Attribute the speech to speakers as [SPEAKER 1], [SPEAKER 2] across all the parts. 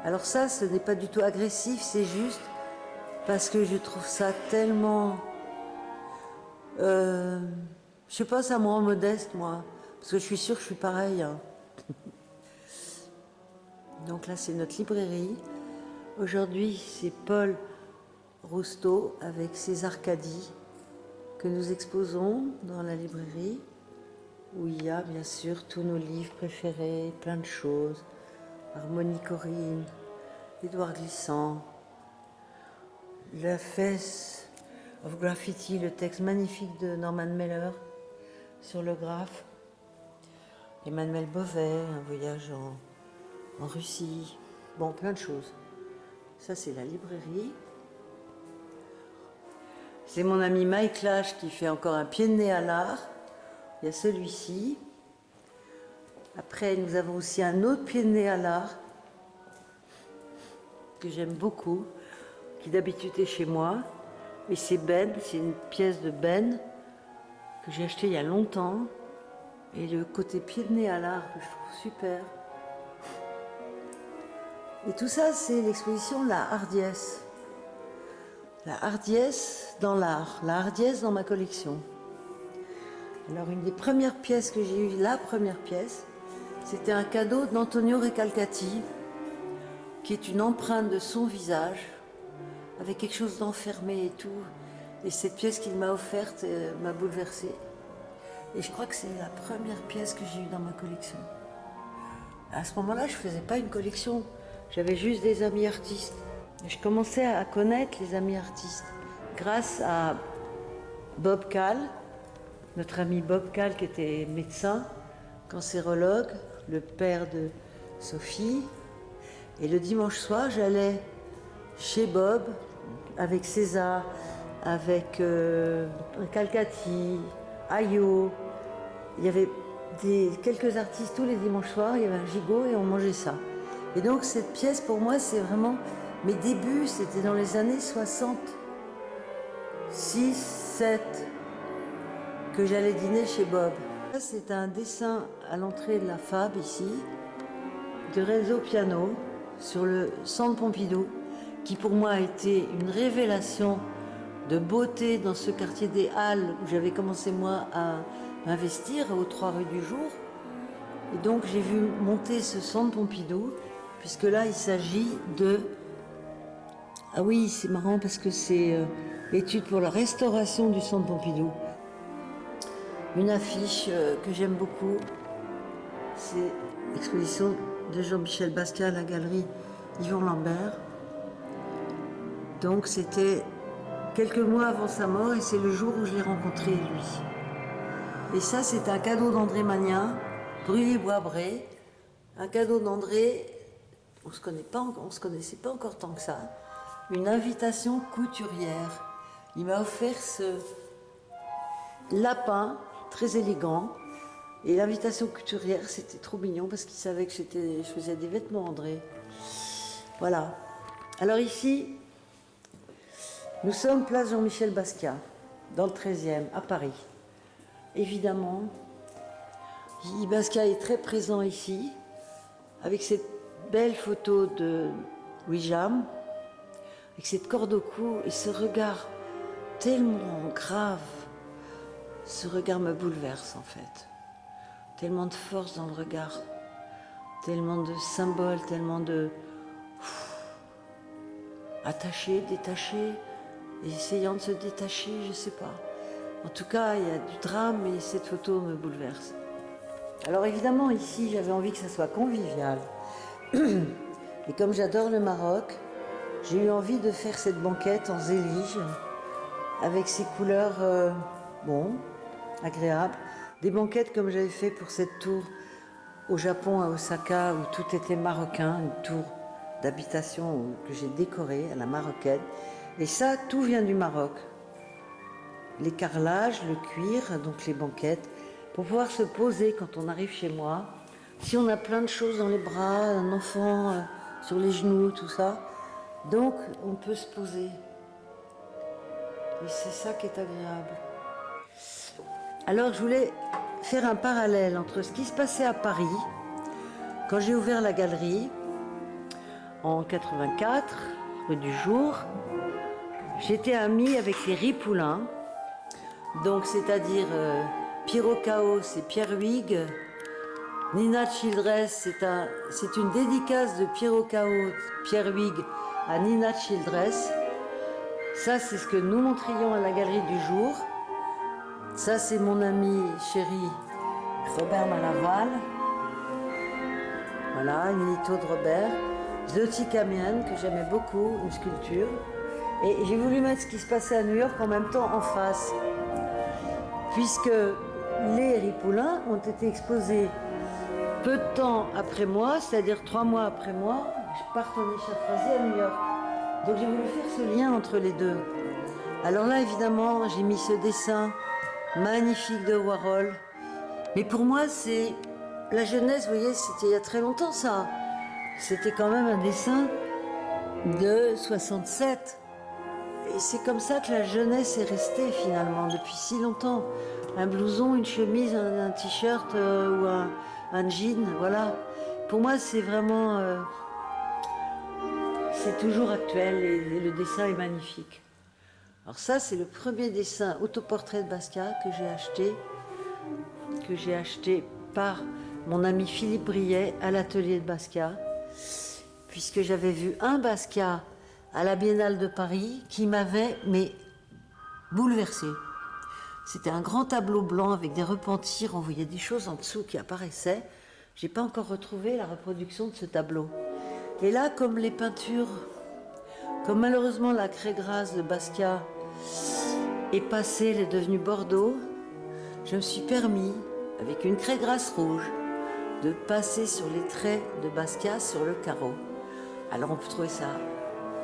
[SPEAKER 1] Alors ça, ce n'est pas du tout agressif, c'est juste parce que je trouve ça tellement... je sais pas, ça me rend modeste, moi. Parce que je suis sûre que je suis pareil. Hein. Donc là, c'est notre librairie. Aujourd'hui, c'est Paul Rousteau avec ses Arcadies que nous exposons dans la librairie, où il y a bien sûr tous nos livres préférés, plein de choses. Harmonie Corinne, Édouard Glissant, La Face of Graffiti, le texte magnifique de Norman Mailer sur le graphe. Emmanuel Beauvais, un voyage en Russie. Bon, plein de choses. Ça, c'est la librairie. C'est mon ami Mike Lash qui fait encore un pied de nez à l'art. Il y a celui-ci. Après, nous avons aussi un autre pied de nez à l'art que j'aime beaucoup, qui d'habitude est chez moi. Et c'est Ben, c'est une pièce de Ben que j'ai acheté il y a longtemps. Et le côté pied de nez à l'art que je trouve super. Et tout ça, c'est l'exposition La Hardiesse. La hardiesse dans l'art, la hardiesse dans ma collection. Alors une des premières pièces que j'ai eues, la première pièce, c'était un cadeau d'Antonio Recalcati, qui est une empreinte de son visage, avec quelque chose d'enfermé et tout. Et cette pièce qu'il m'a offerte m'a bouleversée. Et je crois que c'est la première pièce que j'ai eue dans ma collection. À ce moment-là, je ne faisais pas une collection, j'avais juste des amis artistes. Et je commençais à connaître les amis artistes grâce à Bob Kahl, notre ami Bob Kahl qui était médecin, cancérologue, le père de Sophie. Et le dimanche soir, j'allais chez Bob avec César, avec Calcati, Ayo. Il y avait quelques artistes tous les dimanches soirs, il y avait un gigot et on mangeait ça. Et donc cette pièce pour moi c'est vraiment mes débuts, c'était dans les années 66, 7 que j'allais dîner chez Bob. C'est un dessin à l'entrée de la Fab ici, de Renzo Piano sur le Centre Pompidou, qui pour moi a été une révélation de beauté dans ce quartier des Halles où j'avais commencé moi à m'investir aux 3 rues du Jour. Et donc j'ai vu monter ce Centre Pompidou, puisque là il s'agit de... Ah oui, c'est marrant parce que c'est l'étude pour la restauration du Centre Pompidou. Une affiche que j'aime beaucoup, c'est l'exposition de Jean-Michel Basquiat à la galerie Yvon Lambert. Donc c'était quelques mois avant sa mort et c'est le jour où je l'ai rencontré lui. Et ça c'est un cadeau d'André Magnin, Brûlé-Bois-Bray. Un cadeau d'André, on se connaissait pas encore tant que ça. Une invitation couturière. Il m'a offert ce lapin très élégant. Et l'invitation couturière, c'était trop mignon parce qu'il savait que je faisais des vêtements André. Voilà. Alors ici, nous sommes place Jean-Michel Basquiat, dans le 13e, à Paris. Évidemment, Basquiat est très présent ici, avec cette belle photo de Louis Jam, avec cette corde au cou et ce regard tellement grave. Ce regard me bouleverse en fait. Tellement de force dans le regard, tellement de symboles, tellement de... attaché, détaché, et essayant de se détacher, je sais pas. En tout cas, il y a du drame et cette photo me bouleverse. Alors évidemment, ici, j'avais envie que ça soit convivial. Et comme j'adore le Maroc, j'ai eu envie de faire cette banquette en zélige, avec ces couleurs, agréables. Des banquettes comme j'avais fait pour cette tour au Japon, à Osaka, où tout était marocain, une tour d'habitation que j'ai décorée à la marocaine. Et ça, tout vient du Maroc. Les carrelages, le cuir, donc les banquettes, pour pouvoir se poser quand on arrive chez moi. Si on a plein de choses dans les bras, un enfant sur les genoux, tout ça, donc on peut se poser. Et c'est ça qui est agréable. Alors je voulais faire un parallèle entre ce qui se passait à Paris, quand j'ai ouvert la galerie, en 84, rue du Jour, j'étais amie avec les Ripoulin, donc c'est-à-dire Pierrot Chaos et Pierre Huyghe. Nina Childress, c'est une dédicace de Pierrot Chaos, Pierre Huyghe à Nina Childress. Ça, c'est ce que nous montrions à la Galerie du Jour. Ça, c'est mon ami chéri Robert Malaval. Voilà, une litho de Robert. Zloty Kamian, que j'aimais beaucoup, une sculpture. Et j'ai voulu mettre ce qui se passait à New York en même temps en face. Puisque les Ripoulin ont été exposés peu de temps après moi, c'est-à-dire 3 mois après moi, je partenais Chafrazy à New York. Donc j'ai voulu faire ce lien entre les deux. Alors là, évidemment, j'ai mis ce dessin magnifique de Warhol. Mais pour moi, c'est la jeunesse, vous voyez, c'était il y a très longtemps ça. C'était quand même un dessin de 67. Et c'est comme ça que la jeunesse est restée finalement depuis si longtemps. Un blouson, une chemise, un t-shirt ou un jean, voilà. Pour moi, c'est vraiment... c'est toujours actuel et le dessin est magnifique. Alors ça, c'est le premier dessin autoportrait de Basquiat que j'ai acheté par mon ami Philippe Briet à l'atelier de Basquiat, puisque j'avais vu un Basquiat à la Biennale de Paris qui m'avait bouleversée. C'était un grand tableau blanc avec des repentirs, on voyait des choses en dessous qui apparaissaient. J'ai pas encore retrouvé la reproduction de ce tableau. Et là, comme les peintures, comme malheureusement la craie grasse de Basquiat est passée, elle est devenue Bordeaux, je me suis permis, avec une craie grasse rouge, de passer sur les traits de Basquiat sur le carreau. Alors on peut trouver ça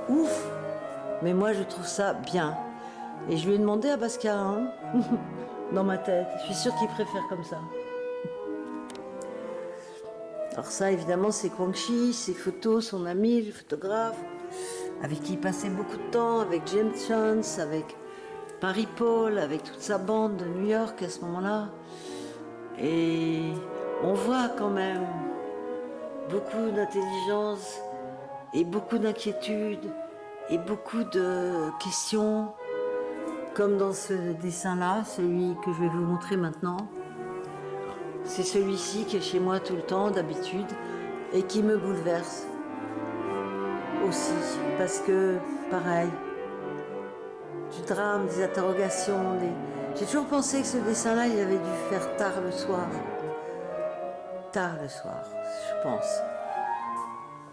[SPEAKER 1] ouf, mais moi je trouve ça bien. Et je lui ai demandé à Basquiat, hein, dans ma tête, je suis sûre qu'il préfère comme ça. Alors ça, évidemment, c'est Guangxi, ses photos, son ami, le photographe, avec qui il passait beaucoup de temps, avec James Chance, avec Paris Paul, avec toute sa bande de New York à ce moment-là. Et on voit quand même beaucoup d'intelligence et beaucoup d'inquiétude et beaucoup de questions, comme dans ce dessin-là, celui que je vais vous montrer maintenant. C'est celui-ci qui est chez moi tout le temps, d'habitude, et qui me bouleverse aussi, parce que, pareil, du drame, des interrogations, J'ai toujours pensé que ce dessin-là, il avait dû faire tard le soir. Tard le soir, je pense.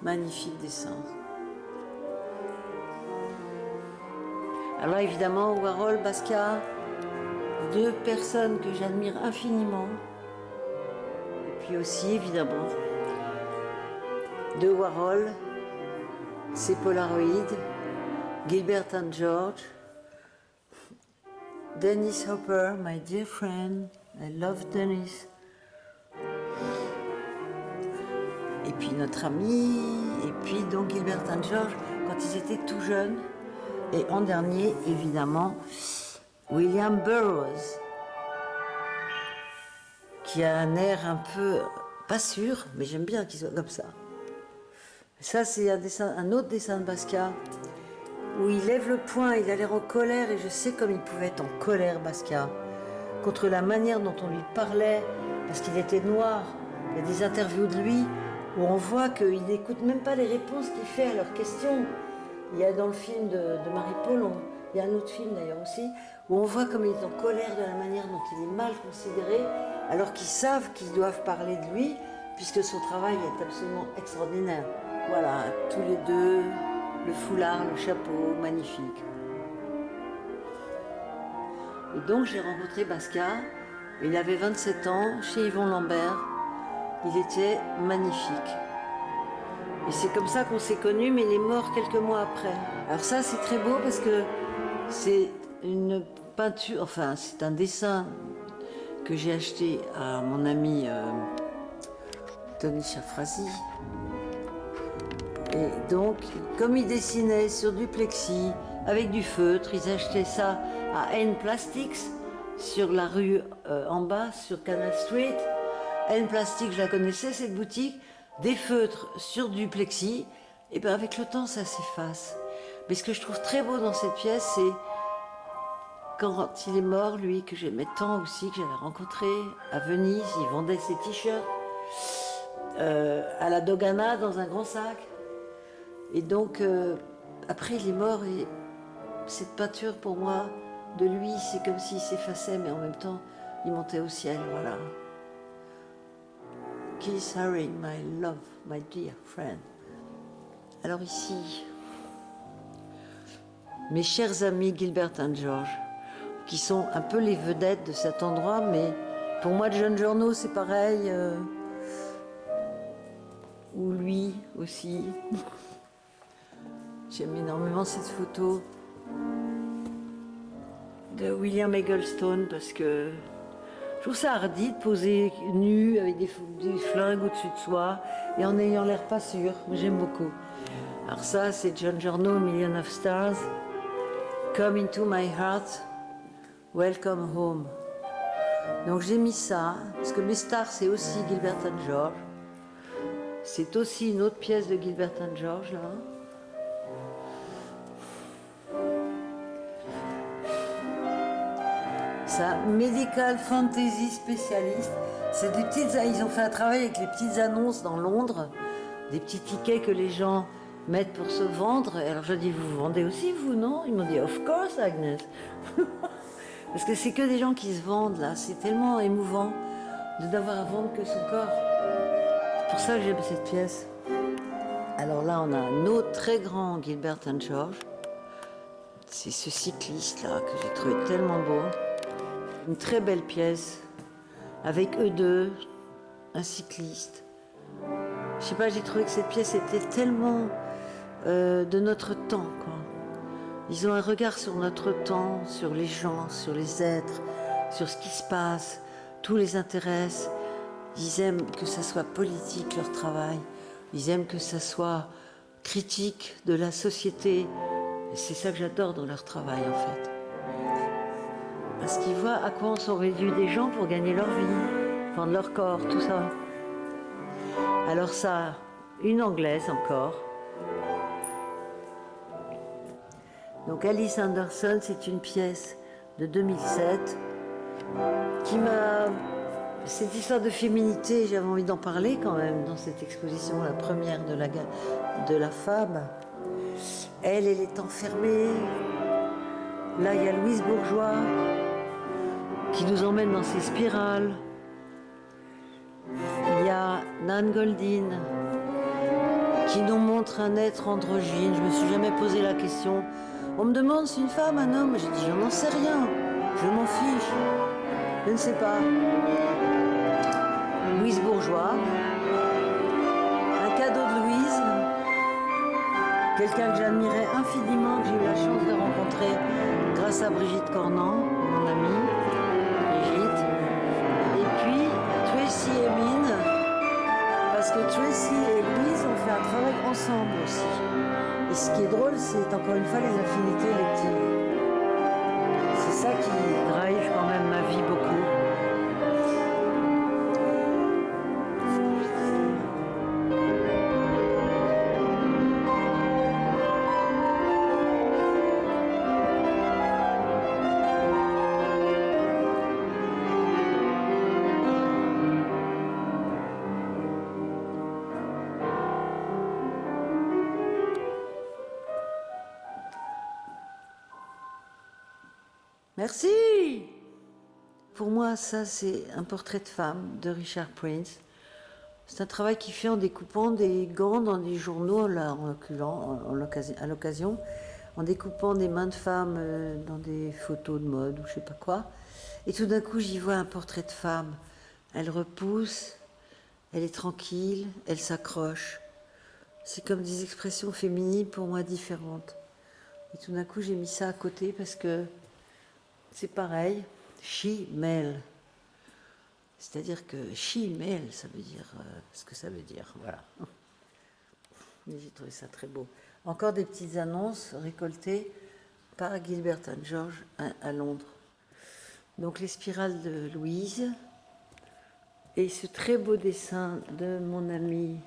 [SPEAKER 1] Magnifique dessin. Alors évidemment, Warhol, Basquiat, deux personnes que j'admire infiniment. Et puis aussi, évidemment, de Warhol, ses Polaroids, Gilbert and George, Dennis Hopper, my dear friend, I love Dennis. Et puis notre ami, et puis donc Gilbert and George, quand ils étaient tout jeunes. Et en dernier, évidemment, William Burroughs, qui a un air un peu, pas sûr, mais j'aime bien qu'il soit comme ça. Ça, c'est un autre dessin de Basquiat, où il lève le poing, il a l'air en colère, et je sais comme il pouvait être en colère, Basquiat, contre la manière dont on lui parlait, parce qu'il était noir. Il y a des interviews de lui où on voit qu'il n'écoute même pas les réponses qu'il fait à leurs questions. Il y a dans le film de Marie-Paul, il y a un autre film d'ailleurs aussi, où on voit comme il est en colère de la manière dont il est mal considéré, alors qu'ils savent qu'ils doivent parler de lui, puisque son travail est absolument extraordinaire. Voilà, tous les deux, le foulard, le chapeau, magnifique. Et donc j'ai rencontré Basquiat, il avait 27 ans, chez Yvon Lambert, il était magnifique. Et c'est comme ça qu'on s'est connus, mais il est mort quelques mois après. Alors ça, c'est très beau parce que c'est une peinture, enfin, c'est un dessin que j'ai acheté à mon ami Tony Chafrazy. Et donc, comme il dessinait sur du plexi, avec du feutre, ils achetaient ça à N Plastics, sur la rue en bas, sur Canal Street. N Plastics, je la connaissais, cette boutique. Des feutres sur du plexi, Et bien avec le temps, ça s'efface. Mais ce que je trouve très beau dans cette pièce, c'est quand il est mort, lui, que j'aimais tant aussi, que j'avais rencontré à Venise, il vendait ses t-shirts à la Dogana dans un grand sac. Et donc, après, il est mort et cette peinture, pour moi, de lui, c'est comme s'il s'effaçait, mais en même temps, il montait au ciel, voilà. Keith Haring, my love, my dear friend. Alors ici, mes chers amis Gilbert and George, qui sont un peu les vedettes de cet endroit, mais pour moi, John Giorno, c'est pareil. Ou lui aussi. J'aime énormément cette photo de William Eggleston parce que je trouve ça hardi de poser nu avec des flingues au-dessus de soi et en ayant l'air pas sûr. J'aime beaucoup. Alors ça, c'est John Giorno, Million of Stars. Come into my heart, welcome home. Donc j'ai mis ça, parce que mes stars, c'est aussi Gilbert and George. C'est aussi une autre pièce de Gilbert and George, là. Ça, Medical Fantasy Spécialiste. C'est des petites... Ils ont fait un travail avec les petites annonces dans Londres, des petits tickets que les gens mettent pour se vendre. Et alors je dis, vous vendez aussi, vous, non? Ils m'ont dit, of course, Agnès. Parce que c'est que des gens qui se vendent, là. C'est tellement émouvant de n'avoir à vendre que son corps. C'est pour ça que j'aime cette pièce. Alors là, on a un autre très grand Gilbert and George. C'est ce cycliste-là que j'ai trouvé tellement beau. Une très belle pièce, avec eux deux, un cycliste. Je sais pas, j'ai trouvé que cette pièce était tellement de notre temps, quoi. Ils ont un regard sur notre temps, sur les gens, sur les êtres, sur ce qui se passe. Tout les intéresse. Ils aiment que ça soit politique, leur travail. Ils aiment que ça soit critique de la société. Et c'est ça que j'adore dans leur travail, en fait. Parce qu'ils voient à quoi sont réduits des gens pour gagner leur vie, vendre leur corps, tout ça. Alors ça, une anglaise encore. Donc Alice Anderson, c'est une pièce de 2007 qui m'a... Cette histoire de féminité, j'avais envie d'en parler quand même dans cette exposition, la première de la femme. Elle est enfermée. Là, il y a Louise Bourgeois qui nous emmène dans ses spirales. Il y a Nan Goldin qui nous montre un être androgyne. Je me suis jamais posé la question. On me demande si une femme, un homme. J'ai dit, j'en n'en sais rien. Je m'en fiche. Je ne sais pas. Louise Bourgeois. Un cadeau de Louise. Quelqu'un que j'admirais infiniment, que j'ai eu la chance de rencontrer grâce à Brigitte Cornan, mon amie. Brigitte. Et puis, Tracy Emin. Parce que Tracy et Louise ont fait un travail ensemble aussi. Et ce qui est drôle, c'est encore une fois les affinités électives. C'est ça qui drive quand même ma vie beaucoup. Merci. Pour moi, ça, c'est un portrait de femme de Richard Prince. C'est un travail qu'il fait en découpant des gants dans des journaux, là, à l'occasion, en découpant des mains de femmes dans des photos de mode ou je sais pas quoi. Et tout d'un coup, j'y vois un portrait de femme. Elle repousse, elle est tranquille, elle s'accroche. C'est comme des expressions féminines pour moi différentes. Et tout d'un coup, j'ai mis ça à côté parce que c'est pareil, she-male. C'est-à-dire que she-male, ça veut dire ce que ça veut dire, voilà. Mais j'ai trouvé ça très beau. Encore des petites annonces récoltées par Gilbert and George à Londres. Donc les spirales de Louise et ce très beau dessin de mon ami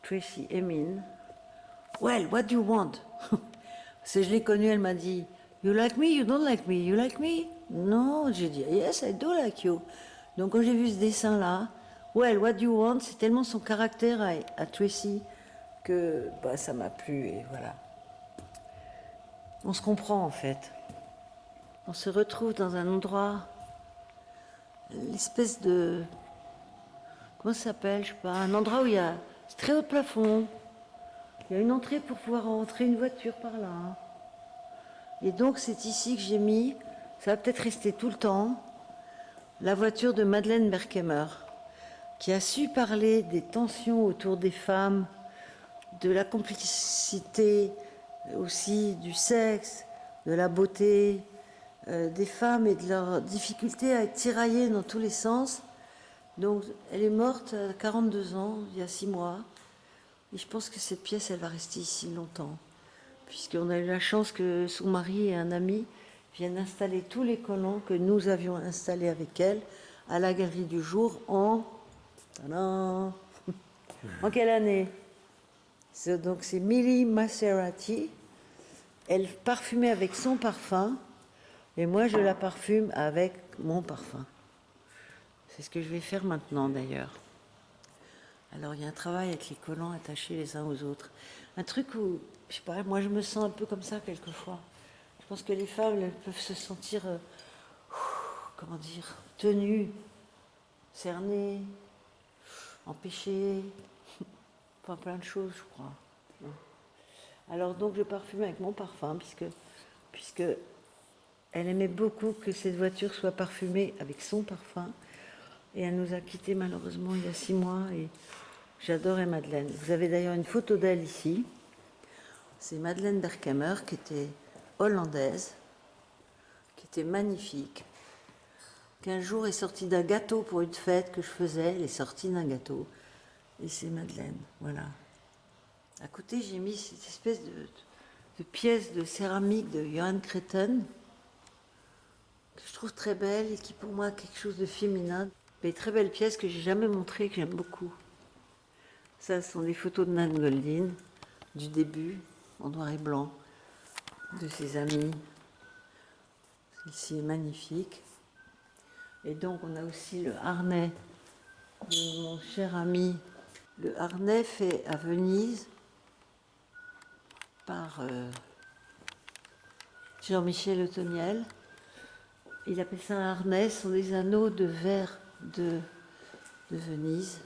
[SPEAKER 1] Tracy Emin. Well, what do you want? Parce que je l'ai connue, elle m'a dit, you like me, you don't like me, you like me? Non, j'ai dit, yes, I do like you. Donc quand j'ai vu ce dessin-là, well, what do you want? C'est tellement son caractère à Tracy que bah, ça m'a plu et voilà. On se comprend en fait. On se retrouve dans un endroit, l'espèce de... Comment ça s'appelle? Je sais pas, un endroit où il y a... C'est très haut de plafond. Il y a une entrée pour pouvoir rentrer une voiture par là. Et donc c'est ici que j'ai mis, ça va peut-être rester tout le temps, la voiture de Madeleine Berkemer, qui a su parler des tensions autour des femmes, de la complicité aussi du sexe, de la beauté des femmes et de leur difficulté à être tiraillées dans tous les sens. Donc elle est morte à 42 ans, il y a 6 mois. Et je pense que cette pièce, elle va rester ici longtemps. Puisqu'on a eu la chance que son mari et un ami viennent installer tous les colons que nous avions installés avec elle à la Galerie du Jour en... Tadam, en quelle année? Donc c'est Millie Maserati. Elle parfumait avec son parfum et moi je la parfume avec mon parfum. C'est ce que je vais faire maintenant d'ailleurs. Alors il y a un travail avec les collants attachés les uns aux autres. Un truc où, je sais pas, moi je me sens un peu comme ça quelquefois. Je pense que les femmes elles peuvent se sentir, comment dire, tenues, cernées, empêchées, enfin plein de choses je crois. Alors donc je parfume avec mon parfum puisque elle aimait beaucoup que cette voiture soit parfumée avec son parfum. Et elle nous a quittés malheureusement il y a 6 mois et j'adorais Madeleine. Vous avez d'ailleurs une photo d'elle ici. C'est Madeleine Berkemer qui était hollandaise, qui était magnifique, qui un jour est sortie d'un gâteau pour une fête que je faisais. Elle est sortie d'un gâteau et c'est Madeleine, voilà. À côté j'ai mis cette espèce de pièce de céramique de Johan Creighton que je trouve très belle et qui pour moi a quelque chose de féminin. Une très belle pièce que j'ai jamais montrée, que j'aime beaucoup. Ça, ce sont des photos de Nan Goldin, du début, en noir et blanc, de ses amis. Celle-ci est magnifique. Et donc, on a aussi le harnais de mon cher ami. Le harnais fait à Venise par Jean-Michel Otoniel. Il appelle ça un harnais, ce sont des anneaux de verre de Venise.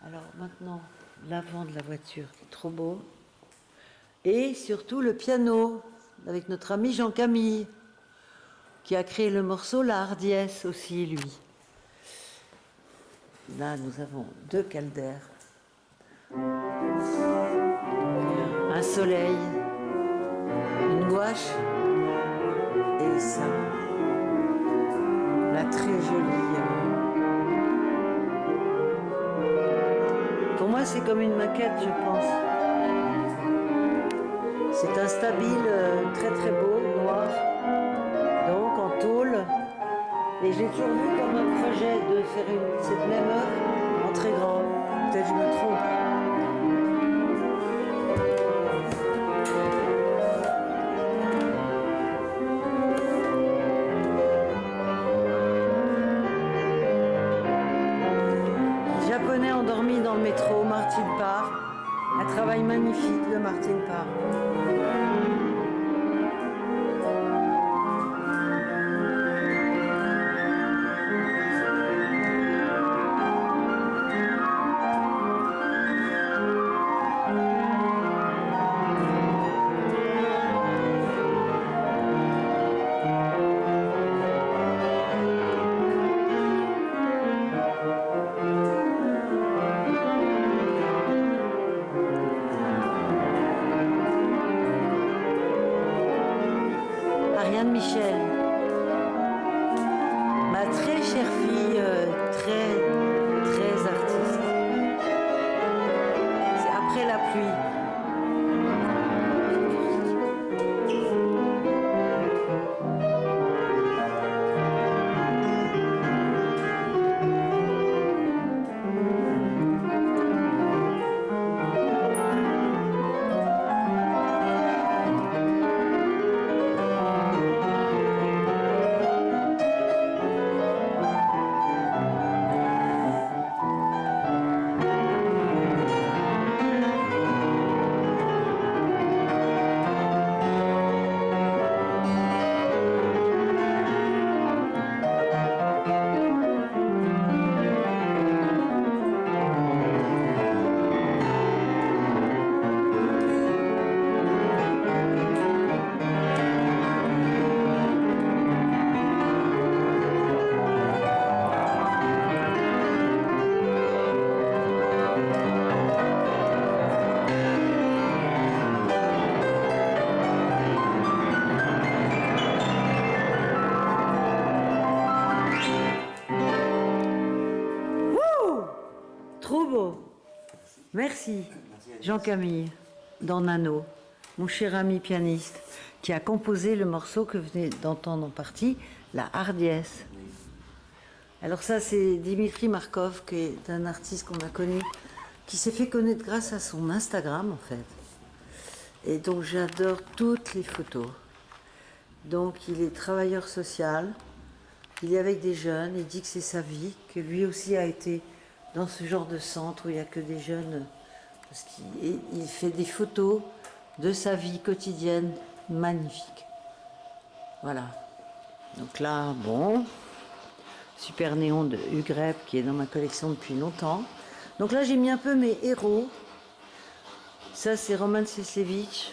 [SPEAKER 1] Alors maintenant, l'avant de la voiture qui est trop beau. Et surtout le piano, avec notre ami Jean-Camille, qui a créé le morceau La Hardiesse aussi, lui. Là, nous avons 2 caldaires. Un soleil, une gouache, et ça, la très jolie... Pour moi, c'est comme une maquette, je pense. C'est un stabile très très beau, noir, donc en tôle. Et j'ai toujours vu comme un projet de faire cette même œuvre en très grand. Peut-être que je me trompe. Japonais endormis dans le métro, Martin Parr. Un travail magnifique de Martin Parr. Ariane Michel, ma très chère fille, très artiste. C'est après la pluie. Trop beau. Merci. Jean-Camille, dans Nano, mon cher ami pianiste, qui a composé le morceau que vous venez d'entendre en partie, la hardiesse. Alors ça, c'est Dimitri Markov, qui est un artiste qu'on a connu, qui s'est fait connaître grâce à son Instagram, en fait. Et donc j'adore toutes les photos. Donc il est travailleur social, il est avec des jeunes, il dit que c'est sa vie, que lui aussi a été dans ce genre de centre où il n'y a que des jeunes, parce qu'il fait des photos de sa vie quotidienne magnifiques. Voilà. Donc là, bon, Super Néon de Ugrep qui est dans ma collection depuis longtemps. Donc là j'ai mis un peu mes héros. Ça c'est Roman Sesevich.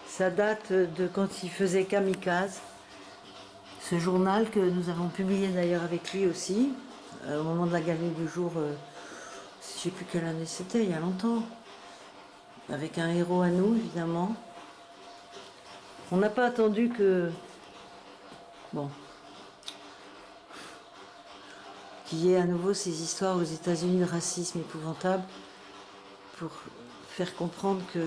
[SPEAKER 1] Ça date de quand il faisait Kamikaze. Ce journal que nous avons publié d'ailleurs avec lui aussi, au moment de la galerie du jour, je ne sais plus quelle année c'était, il y a longtemps. Avec un héros à nous évidemment. On n'a pas attendu que... Bon. Qu'il y ait à nouveau ces histoires aux États-Unis de racisme épouvantable pour faire comprendre que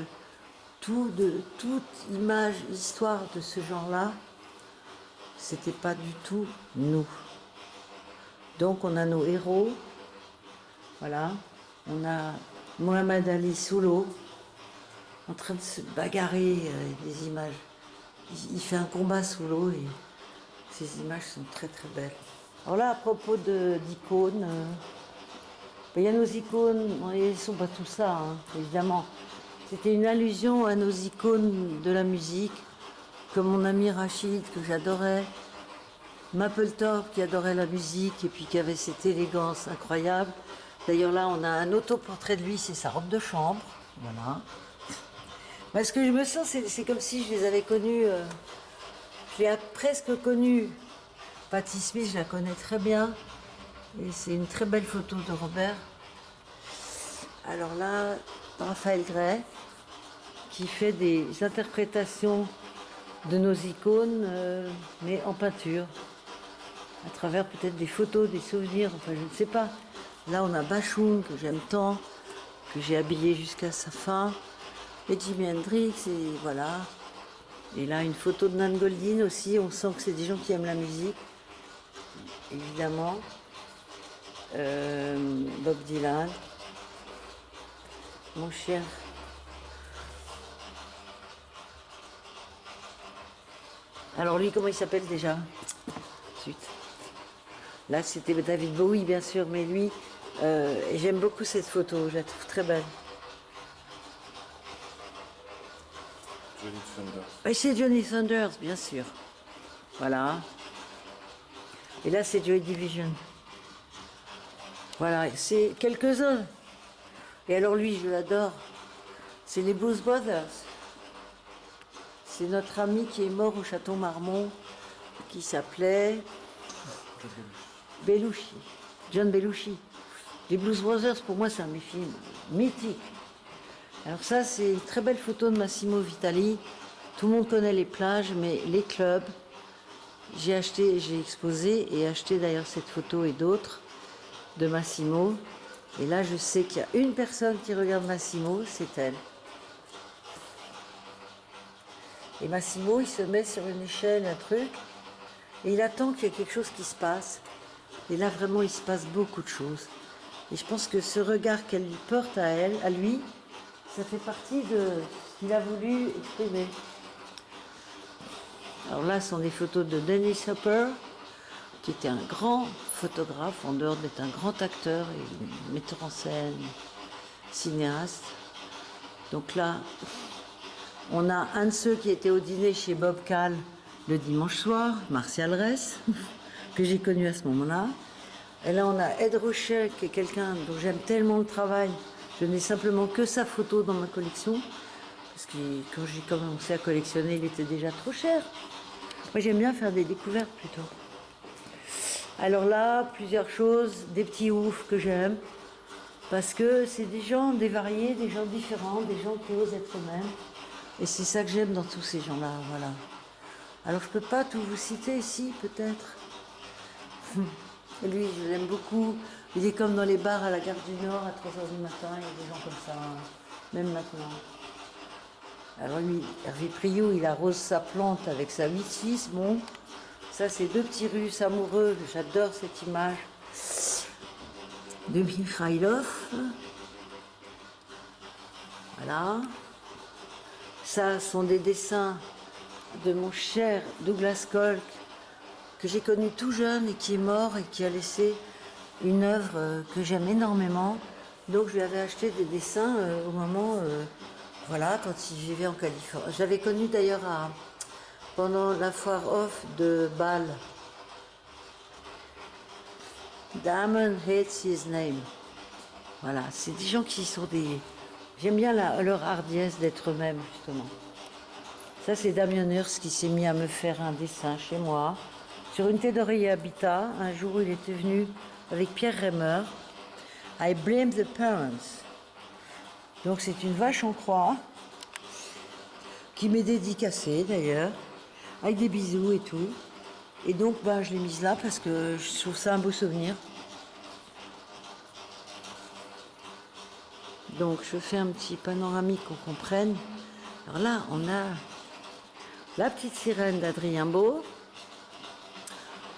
[SPEAKER 1] toute image, histoire de ce genre-là, c'était pas du tout nous. Donc on a nos héros, voilà, on a Mohamed Ali sous l'eau, en train de se bagarrer avec des images. Il fait un combat sous l'eau et ces images sont très très belles. Alors là, à propos d'icônes, il y a nos icônes, ils ne sont pas tout ça, hein, évidemment. C'était une allusion à nos icônes de la musique, comme mon ami Rachid, que j'adorais, Mapplethorpe, qui adorait la musique et puis qui avait cette élégance incroyable. D'ailleurs là, on a un autoportrait de lui, c'est sa robe de chambre, voilà. Parce que je me sens, c'est comme si je les avais connus, je l'ai presque connue. Patti Smith, je la connais très bien. Et c'est une très belle photo de Robert. Alors là, Raphaël Gray, qui fait des interprétations de nos icônes, mais en peinture. À travers peut-être des photos, des souvenirs, enfin je ne sais pas. Là, on a Bachung, que j'aime tant, que j'ai habillé jusqu'à sa fin. Et Jimi Hendrix, et voilà. Et là, une photo de Nan Goldin aussi. On sent que c'est des gens qui aiment la musique. Évidemment, Bob Dylan, mon cher. Alors lui, comment il s'appelle déjà? Zut. Là, c'était David Bowie, bien sûr, mais lui, j'aime beaucoup cette photo, je la trouve très belle.
[SPEAKER 2] Johnny Thunders.
[SPEAKER 1] Et c'est Johnny Thunders, bien sûr. Voilà. Et là, c'est Joy Division. Voilà, c'est quelques-uns. Et alors lui, je l'adore. C'est les Blues Brothers. C'est notre ami qui est mort au Château Marmont, qui s'appelait Belushi. John Belushi. Les Blues Brothers, pour moi, c'est un de mes films mythiques. Alors ça, c'est une très belle photo de Massimo Vitali. Tout le monde connaît les plages, mais les clubs. J'ai acheté, j'ai exposé et acheté d'ailleurs cette photo et d'autres de Massimo. Et là, je sais qu'il y a une personne qui regarde Massimo, c'est elle. Et Massimo, il se met sur une échelle, un truc, et il attend qu'il y ait quelque chose qui se passe. Et là, vraiment, il se passe beaucoup de choses. Et je pense que ce regard qu'elle lui porte à elle, à lui, ça fait partie de ce qu'il a voulu exprimer. Alors là, ce sont des photos de Dennis Hopper, qui était un grand photographe, en dehors d'être un grand acteur et metteur en scène, cinéaste. Donc là, on a un de ceux qui était au dîner chez Bob Kahl le dimanche soir, Martial Ress, que j'ai connu à ce moment-là. Et là, on a Ed Ruscha, qui est quelqu'un dont j'aime tellement le travail. Je n'ai simplement que sa photo dans ma collection, parce que quand j'ai commencé à collectionner, il était déjà trop cher. Moi, j'aime bien faire des découvertes plutôt. Alors là, plusieurs choses, des petits oufs que j'aime, parce que c'est des gens dévariés, des gens différents, des gens qui osent être eux-mêmes. Et c'est ça que j'aime dans tous ces gens-là, voilà. Alors je ne peux pas tout vous citer ici, peut-être. Lui, je l'aime beaucoup. Il est comme dans les bars à la gare du Nord à 3 h du matin, il y a des gens comme ça, même maintenant. Alors lui, Hervé Priou, il arrose sa plante avec sa 8-6, bon. Ça, c'est deux petits Russes amoureux, j'adore cette image. De Mikhaïlov. Voilà. Ça sont des dessins de mon cher Douglas Kolk, que j'ai connu tout jeune et qui est mort et qui a laissé une œuvre que j'aime énormément. Donc je lui avais acheté des dessins au moment, voilà, quand il vivait en Californie. Je l'avais connu d'ailleurs pendant la foire off de Bâle. Diamond hates his name. Voilà, c'est des gens qui sont des... J'aime bien leur hardiesse d'être eux-mêmes, justement. Ça, c'est Damien Hirst qui s'est mis à me faire un dessin chez moi, sur une thé d'oreiller Habitat, un jour où il était venu avec Pierre Reimer. I blame the parents. Donc, c'est une vache en croix, qui m'est dédicacée d'ailleurs, avec des bisous et tout. Et donc, ben, je l'ai mise là parce que je trouve ça un beau souvenir. Donc, je fais un petit panoramique qu'on comprenne. Alors là, on a La petite sirène d'Adrien Beau,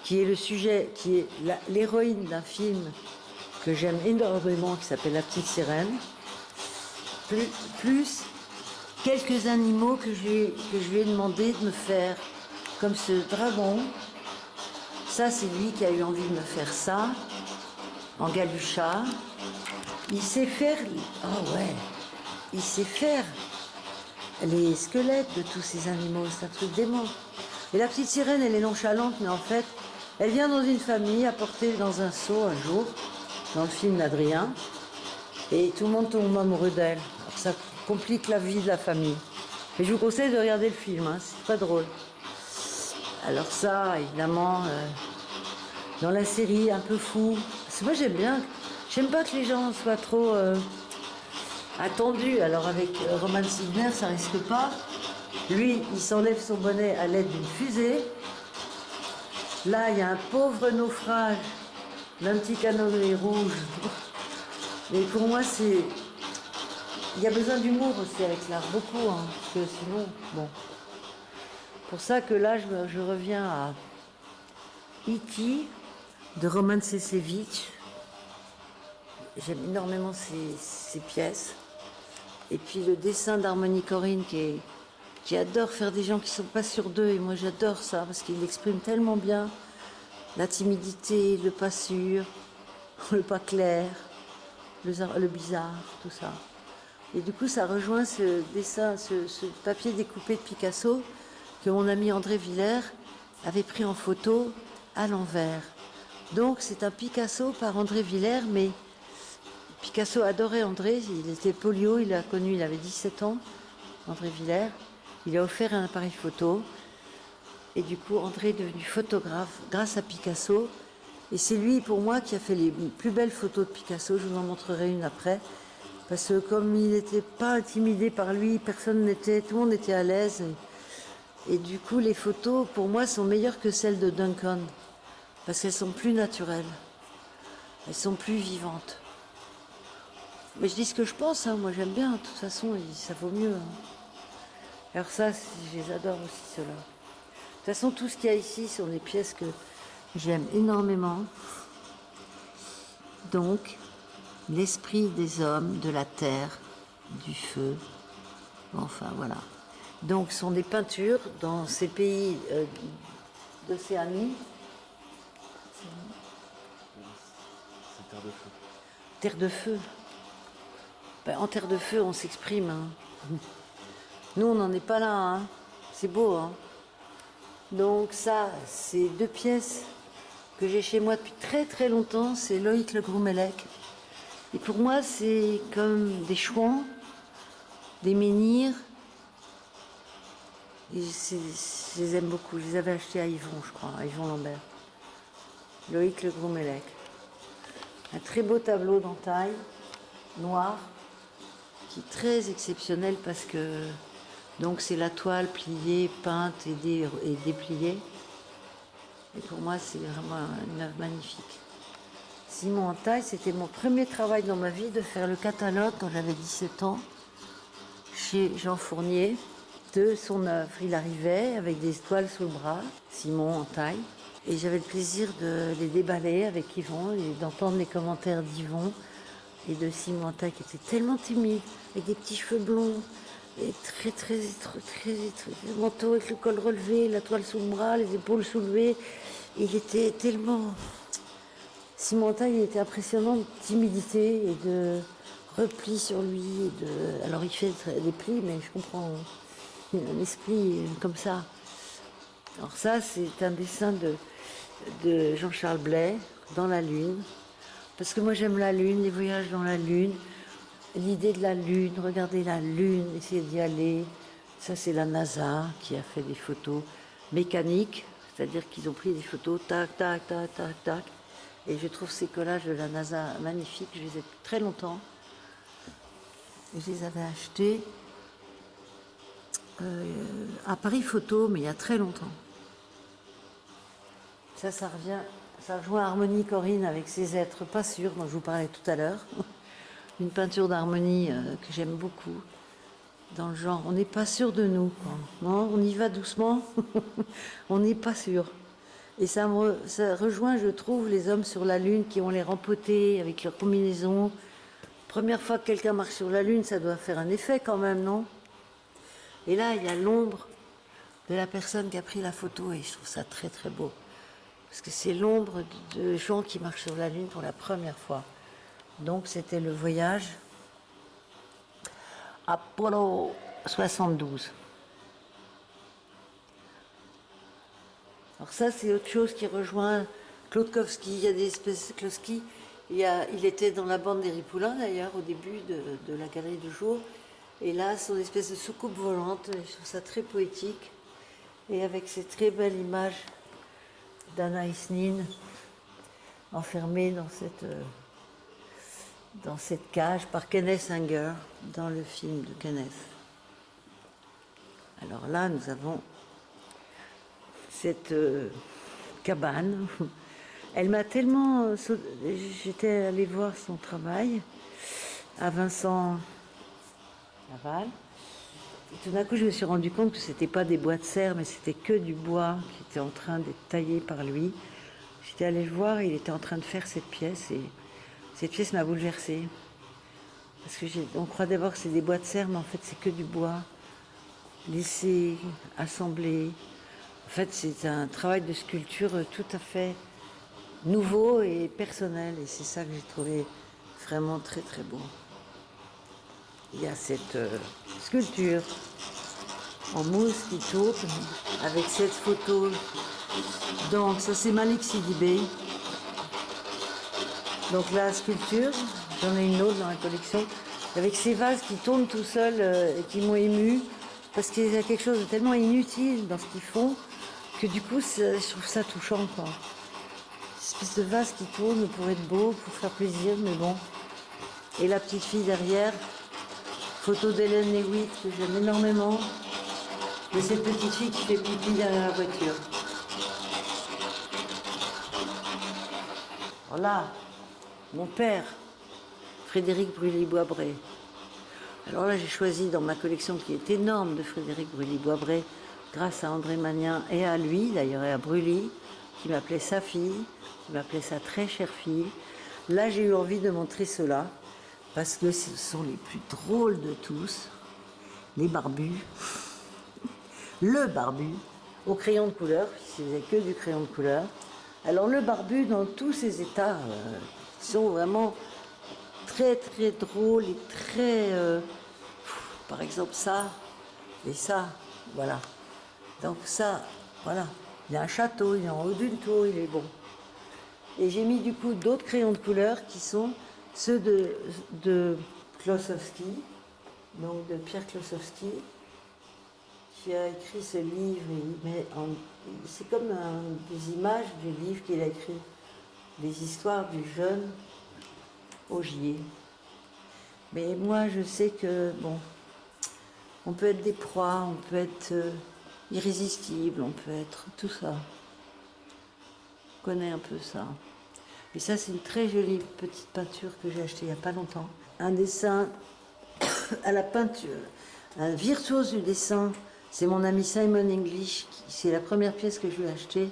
[SPEAKER 1] qui est le sujet, qui est l'héroïne d'un film que j'aime énormément, qui s'appelle La petite sirène, plus quelques animaux que je lui ai demandé de me faire, comme ce dragon. Ça, c'est lui qui a eu envie de me faire ça, en galucha. Il sait faire... Oh ouais, il sait faire les squelettes de tous ces animaux, c'est un truc dément. Et la petite sirène, elle est nonchalante, mais en fait, elle vient dans une famille, apportée dans un seau un jour, dans le film d'Adrien, et tout le monde tombe amoureux d'elle. Alors ça complique la vie de la famille. Et je vous conseille de regarder le film, hein, c'est très drôle. Alors ça, évidemment, dans la série, un peu fou. Parce que moi, j'aime pas que les gens soient trop... attendu. Alors avec Roman Sidner, ça risque pas. Lui, il s'enlève son bonnet à l'aide d'une fusée. Là, il y a un pauvre naufrage d'un petit canoë rouge. Mais pour moi, c'est... Il y a besoin d'humour aussi avec l'art, beaucoup, hein, parce que sinon, bon. Pour ça que là, je reviens à E.T. de Roman Sesevich. J'aime énormément ces pièces. Et puis le dessin d'Harmony Korine qui adore faire des gens qui ne sont pas sûrs d'eux. Et moi j'adore ça parce qu'il exprime tellement bien la timidité, le pas sûr, le pas clair, le bizarre, tout ça. Et du coup ça rejoint ce dessin, ce papier découpé de Picasso que mon ami André Villers avait pris en photo à l'envers. Donc c'est un Picasso par André Villers, mais Picasso adorait André, il était polio, il l'a connu, il avait 17 ans, André Villers. Il a offert un appareil photo. Et du coup, André est devenu photographe grâce à Picasso. Et c'est lui, pour moi, qui a fait les plus belles photos de Picasso. Je vous en montrerai une après. Parce que comme il n'était pas intimidé par lui, tout le monde était à l'aise. Et du coup, les photos, pour moi, sont meilleures que celles de Duncan. Parce qu'elles sont plus naturelles. Elles sont plus vivantes. Mais je dis ce que je pense, hein. Moi j'aime bien, de toute façon, ça vaut mieux. Hein. Alors ça, je les adore aussi, ceux-là. De toute façon, tout ce qu'il y a ici sont des pièces que j'aime énormément. Donc, l'esprit des hommes, de la terre, du feu, enfin voilà. Donc, ce sont des peintures dans ces pays d'Océanie.
[SPEAKER 2] C'est terre de feu.
[SPEAKER 1] Terre de feu. Ben, en terre de feu, on s'exprime. Hein. Nous, on n'en est pas là. Hein. C'est beau. Hein. Donc ça, c'est deux pièces que j'ai chez moi depuis très très longtemps. C'est Loïc Le Groumelec. Et pour moi, c'est comme des chouans, des menhirs. Et je les aime beaucoup. Je les avais achetés à Yvon, je crois, à Yvon Lambert. Loïc Le Groumelec. Un très beau tableau d'entaille, noir, qui est très exceptionnel parce que donc c'est la toile pliée, peinte et dépliée. Et pour moi, c'est vraiment une œuvre magnifique. Simon Entaille, c'était mon premier travail dans ma vie de faire le catalogue quand j'avais 17 ans chez Jean Fournier de son œuvre. Il arrivait avec des toiles sous le bras, Simon Entaille, et j'avais le plaisir de les déballer avec Yvon et d'entendre les commentaires d'Yvon et de Simon Entaille qui était tellement timide, avec des petits cheveux blonds, et très manteau avec le col relevé, la toile sous le bras, les épaules soulevées. Il était tellement... Simon Entaille, il était impressionnant de timidité et de repli sur lui. Alors il fait des plis, mais je comprends, il a un esprit comme ça. Alors ça, c'est un dessin de Jean-Charles Blay, dans la Lune. Parce que moi j'aime la Lune, les voyages dans la Lune, l'idée de la Lune, regarder la Lune, essayer d'y aller. Ça, c'est la NASA qui a fait des photos mécaniques, c'est-à-dire qu'ils ont pris des photos, tac, tac, tac, tac, tac. Et je trouve ces collages de la NASA magnifiques. Je les ai depuis très longtemps. Et je les avais achetés à Paris Photo, mais il y a très longtemps. Ça revient, ça rejoint Harmonie Corinne avec ses êtres pas sûrs dont je vous parlais tout à l'heure. Une peinture d'harmonie que j'aime beaucoup. Dans le genre, on n'est pas sûr de nous, quoi. Non, on y va doucement, on n'est pas sûr. Et ça rejoint, je trouve, les hommes sur la Lune qui ont les rempotés avec leurs combinaisons. Première fois que quelqu'un marche sur la Lune, ça doit faire un effet quand même, non? Et là, il y a l'ombre de la personne qui a pris la photo et je trouve ça très très beau. Parce que c'est l'ombre de gens qui marchent sur la Lune pour la première fois. Donc c'était le voyage Apollo 72. Alors ça, c'est autre chose qui rejoint Klodkowski. Il y a des espèces de Klodkowski. Il était dans la bande des Ripoulins, d'ailleurs, au début de la galerie du jour. Et là, ce sont des espèces de soucoupes volantes. Je trouve ça très poétique. Et avec ces très belles images d'Anaïs Nin, enfermée dans cette cage par Kenneth Anger, dans le film de Kenneth. Alors là, nous avons cette cabane. Elle m'a tellement... J'étais allée voir son travail à Vincent Laval. Et tout d'un coup, je me suis rendu compte que c'était pas des bois de serre, mais c'était que du bois qui était en train d'être taillé par lui. J'étais allée le voir, il était en train de faire cette pièce et cette pièce m'a bouleversée. Parce que on croit d'abord que c'est des bois de serre, mais en fait c'est que du bois lissé, assemblé. En fait, c'est un travail de sculpture tout à fait nouveau et personnel. Et c'est ça que j'ai trouvé vraiment très très beau. Il y a cette sculpture en mousse qui tourne avec cette photo. Donc ça c'est Malik Sidibé. Donc la sculpture, j'en ai une autre dans la collection, avec ces vases qui tournent tout seuls et qui m'ont ému, parce qu'il y a quelque chose de tellement inutile dans ce qu'ils font, que du coup je trouve ça touchant, quoi. Une espèce de vase qui tourne pour être beau, pour faire plaisir, mais bon. Et la petite fille derrière, photo d'Hélène Lewitt que j'aime énormément, de cette petite fille qui fait pipi derrière la voiture. Voilà, mon père, Frédéric Brully-Boisbray. Alors là, j'ai choisi dans ma collection qui est énorme de Frédéric Brully-Boisbray, grâce à André Magnin et à lui, d'ailleurs, et à Brully, qui m'appelait sa fille, qui m'appelait sa très chère fille. Là, j'ai eu envie de montrer cela, parce que ce sont les plus drôles de tous, les barbus. Le barbu, au crayon de couleur, puisqu'il faisait que du crayon de couleur. Alors le barbu, dans tous ses états, sont vraiment très très drôles et très... par exemple ça, et ça, voilà. Donc ça, voilà. Il y a un château, il est en haut d'une tour, il est bon. Et j'ai mis du coup d'autres crayons de couleur qui sont ceux de Klossowski, donc de Pierre Klossowski, qui a écrit ce livre. C'est comme des images du livre qu'il a écrit, des histoires du jeune Augier. Mais moi, je sais que, bon, on peut être des proies, on peut être irrésistible, on peut être tout ça. On connaît un peu ça. Et ça, c'est une très jolie petite peinture que j'ai achetée il n'y a pas longtemps. Un dessin à la peinture, un virtuose du dessin, c'est mon ami Simon English. C'est la première pièce que je lui ai achetée,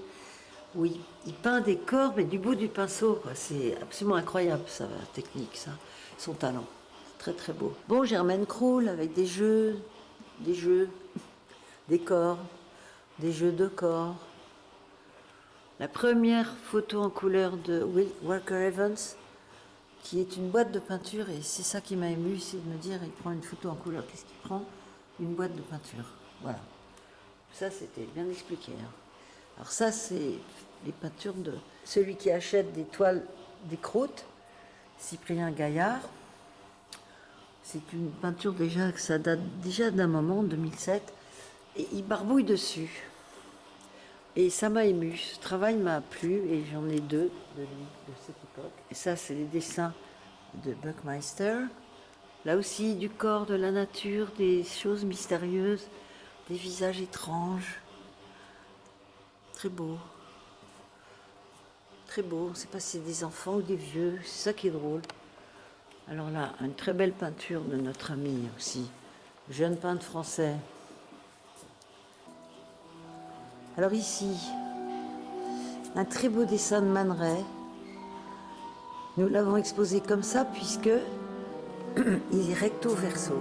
[SPEAKER 1] où il peint des corps, mais du bout du pinceau. C'est absolument incroyable, sa technique, ça, son talent. Très très beau. Bon, Germaine Krul avec des jeux, des corps, des jeux de corps. La première photo en couleur de Walker Evans, qui est une boîte de peinture, et c'est ça qui m'a ému, c'est de me dire, il prend une photo en couleur, qu'est-ce qu'il prend? Une boîte de peinture. Voilà. Ça, c'était bien expliqué. Hein. Alors ça, c'est les peintures de celui qui achète des toiles d'écroute, Cyprien Gaillard. C'est une peinture déjà, que ça date déjà d'un moment, 2007, et il barbouille dessus. Et ça m'a ému, ce travail m'a plu, et j'en ai deux de lui, de cette époque. Et ça, c'est les dessins de Buckmeister. Là aussi, du corps, de la nature, des choses mystérieuses, des visages étranges. Très beau. Très beau, on ne sait pas si c'est des enfants ou des vieux, c'est ça qui est drôle. Alors là, une très belle peinture de notre ami aussi, jeune peintre français. Alors ici, un très beau dessin de Man Ray. Nous l'avons exposé comme ça puisque il est recto verso.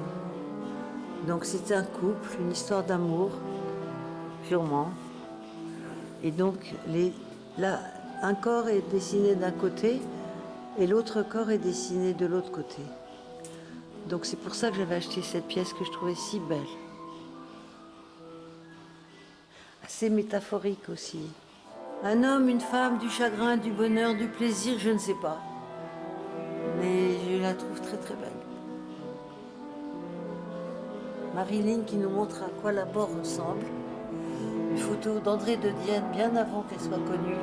[SPEAKER 1] Donc c'est un couple, une histoire d'amour, purement. Et donc là, un corps est dessiné d'un côté et l'autre corps est dessiné de l'autre côté. Donc c'est pour ça que j'avais acheté cette pièce que je trouvais si belle. Assez métaphorique aussi. Un homme, une femme, du chagrin, du bonheur, du plaisir, je ne sais pas. Mais je la trouve très très belle. Marilyn qui nous montre à quoi la mort ressemble. Une photo d'André de Dienne bien avant qu'elle soit connue.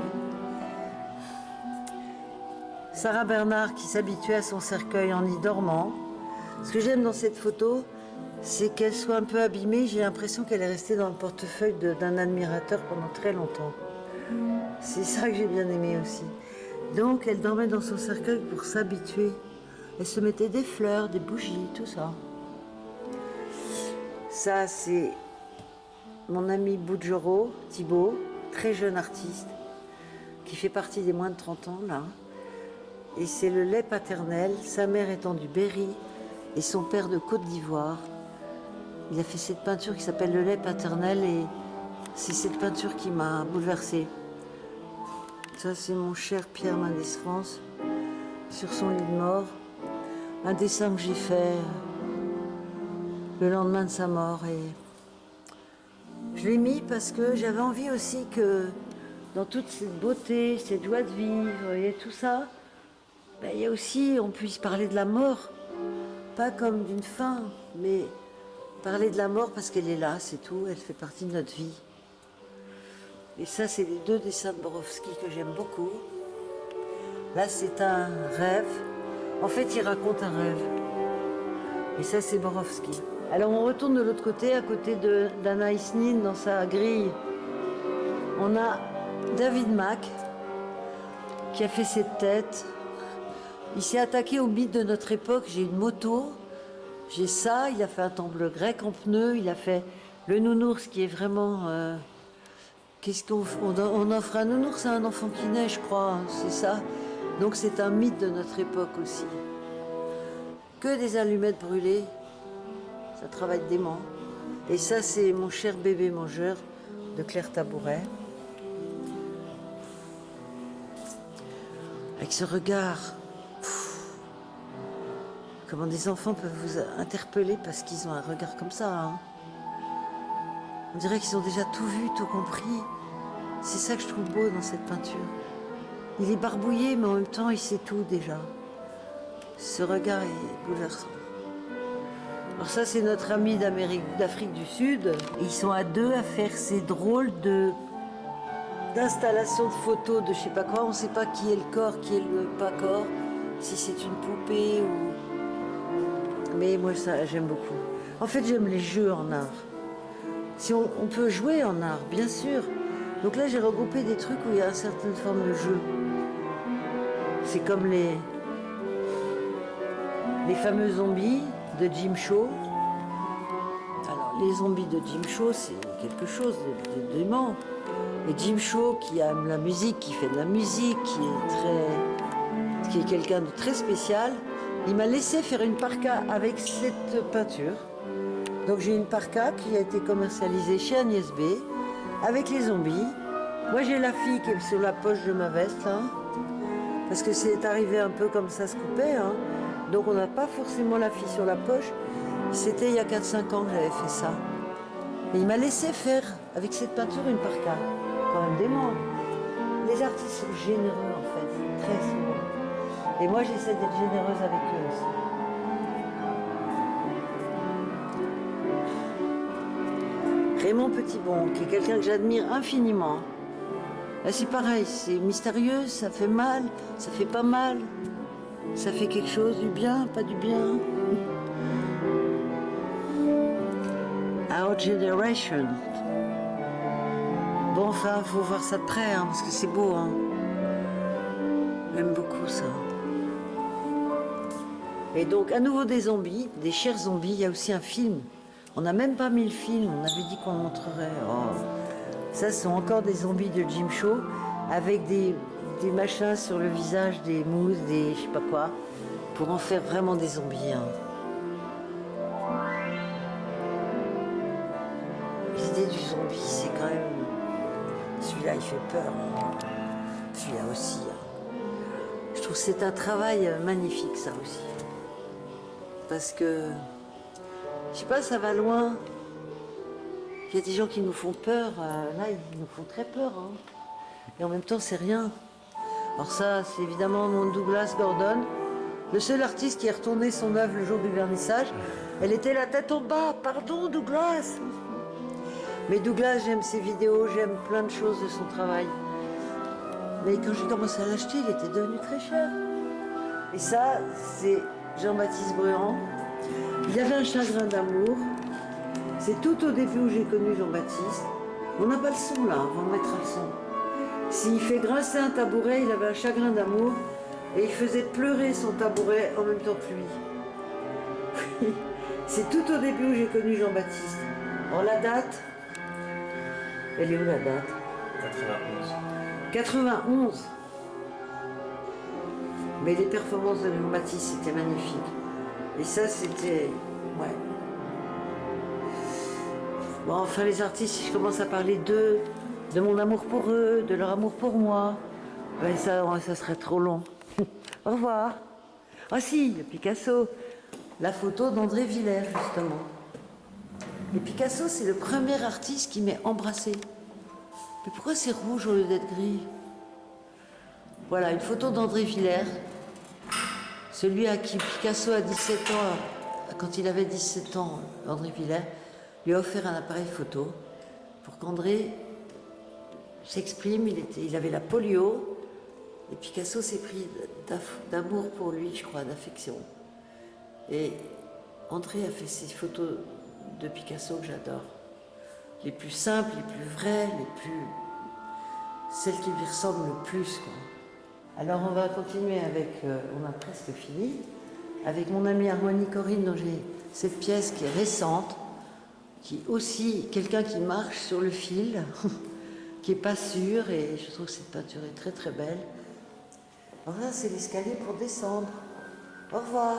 [SPEAKER 1] Sarah Bernard qui s'habituait à son cercueil en y dormant. Ce que j'aime dans cette photo, c'est qu'elle soit un peu abîmée. J'ai l'impression qu'elle est restée dans le portefeuille d'un admirateur pendant très longtemps. C'est ça que j'ai bien aimé aussi. Donc elle dormait dans son cercueil pour s'habituer. Elle se mettait des fleurs, des bougies, tout ça. Ça, c'est mon ami Boudjoro, Thibaut, très jeune artiste, qui fait partie des moins de 30 ans, là. Et c'est le lait paternel, sa mère étant du Berry et son père de Côte d'Ivoire. Il a fait cette peinture qui s'appelle le lait paternel et c'est cette peinture qui m'a bouleversée. Ça, c'est mon cher Pierre Mendès France, sur son lit de mort. Un dessin que j'ai fait le lendemain de sa mort. Et je l'ai mis parce que j'avais envie aussi que dans toute cette beauté, cette joie de vivre et tout ça, ben, il y a aussi, on puisse parler de la mort, pas comme d'une fin, mais parler de la mort parce qu'elle est là, c'est tout, elle fait partie de notre vie. Et ça, c'est les deux dessins de Borowski que j'aime beaucoup. Là, c'est un rêve. En fait, il raconte un rêve. Et ça, c'est Borowski. Alors, on retourne de l'autre côté, à côté d'Anaïs Nin, dans sa grille. On a David Mack, qui a fait cette tête. Il s'est attaqué au mythe de notre époque. J'ai une moto, j'ai ça. Il a fait un temple grec en pneu. Il a fait le nounours, qui est vraiment... Qu'est-ce qu'on on offre un nounours à un enfant qui naît, je crois, hein, c'est ça. Donc c'est un mythe de notre époque aussi. Que des allumettes brûlées, ça travaille dément. Et ça, c'est mon cher bébé mangeur de Claire Tabouret. Avec ce regard, comment des enfants peuvent vous interpeller parce qu'ils ont un regard comme ça. Hein. On dirait qu'ils ont déjà tout vu, tout compris. C'est ça que je trouve beau dans cette peinture. Il est barbouillé, mais en même temps, il sait tout déjà. Ce regard est bouleversant. Alors ça, c'est notre ami d'Afrique du Sud. Ils sont à deux à faire ces drôles d'installations de photos de je sais pas quoi. On ne sait pas qui est le corps, qui est le pas corps. Si c'est une poupée ou... Mais moi, ça, j'aime beaucoup. En fait, j'aime les jeux en art. Si on peut jouer en art, bien sûr. Donc là, j'ai regroupé des trucs où il y a une certaine forme de jeu. C'est comme les fameux zombies de Jim Shaw. Alors, les zombies de Jim Shaw, c'est quelque chose de dément. Et Jim Shaw, qui aime la musique, qui fait de la musique, qui est quelqu'un de très spécial, il m'a laissé faire une parka avec cette peinture. Donc j'ai une parka qui a été commercialisée chez Agnès B, avec les zombies. Moi j'ai la fille qui est sur la poche de ma veste, là, parce que c'est arrivé un peu comme ça se coupait. Hein. Donc on n'a pas forcément la fille sur la poche. C'était il y a 4-5 ans que j'avais fait ça. Et il m'a laissé faire avec cette peinture une parka. Quand même dément. Les artistes sont généreux en fait, très souvent. Et moi j'essaie d'être généreuse avec eux aussi. Raymond Petitbon, qui est quelqu'un que j'admire infiniment. Là c'est pareil, c'est mystérieux, ça fait mal, ça fait pas mal. Ça fait quelque chose, du bien, pas du bien. Our Generation. Bon, enfin, faut voir ça de près, hein, parce que c'est beau. Hein. J'aime beaucoup ça. Et donc, à nouveau des zombies, des chers zombies. Il y a aussi un film. On n'a même pas mis le film, on avait dit qu'on le montrerait. Oh. Ça, ce sont encore des zombies de Jim Shaw, avec des machins sur le visage, des mousses, des je sais pas quoi, pour en faire vraiment des zombies. Hein. L'idée du zombie, c'est quand même... Celui-là, il fait peur. Hein. Celui-là aussi. Hein. Je trouve que c'est un travail magnifique, ça aussi. Parce que, je sais pas, ça va loin. Il y a des gens qui nous font peur. Là, ils nous font très peur. Hein. Et en même temps, c'est rien. Alors ça, c'est évidemment mon Douglas Gordon, le seul artiste qui a retourné son œuvre le jour du vernissage. Elle était la tête en bas. Pardon, Douglas. Mais Douglas, j'aime ses vidéos, j'aime plein de choses de son travail. Mais quand j'ai commencé à l'acheter, il était devenu très cher. Et ça, c'est Jean-Baptiste Bruand. Il avait un chagrin d'amour. C'est tout au début où j'ai connu Jean-Baptiste. On n'a pas le son là, on va mettre le son. S'il fait grincer un tabouret, il avait un chagrin d'amour et il faisait pleurer son tabouret en même temps que lui. C'est tout au début où j'ai connu Jean-Baptiste. Alors la date, elle est où la date?
[SPEAKER 2] 91.
[SPEAKER 1] 91. Mais les performances de Jean-Baptiste, c'était magnifique. Et ça, c'était... Ouais. Bon, enfin, les artistes, si je commence à parler d'eux, de mon amour pour eux, de leur amour pour moi, ben ça serait trop long. Au revoir. Ah si, le Picasso. La photo d'André Villers, justement. Et Picasso, c'est le premier artiste qui m'est embrassé. Mais pourquoi c'est rouge au lieu d'être gris? Voilà, une photo d'André Villers. Celui à qui Picasso a 17 ans, quand il avait 17 ans, André Villers, lui a offert un appareil photo pour qu'André s'exprime. Il avait la polio et Picasso s'est pris d'amour pour lui, je crois, d'affection. Et André a fait ces photos de Picasso que j'adore. Les plus simples, les plus vraies, celles qui lui ressemblent le plus, quoi. Alors on va continuer avec, on a presque fini, avec mon amie Harmonie Corinne, dont j'ai cette pièce qui est récente, qui est aussi quelqu'un qui marche sur le fil, qui n'est pas sûr, et je trouve que cette peinture est très très belle. Alors là, c'est l'escalier pour descendre. Au revoir.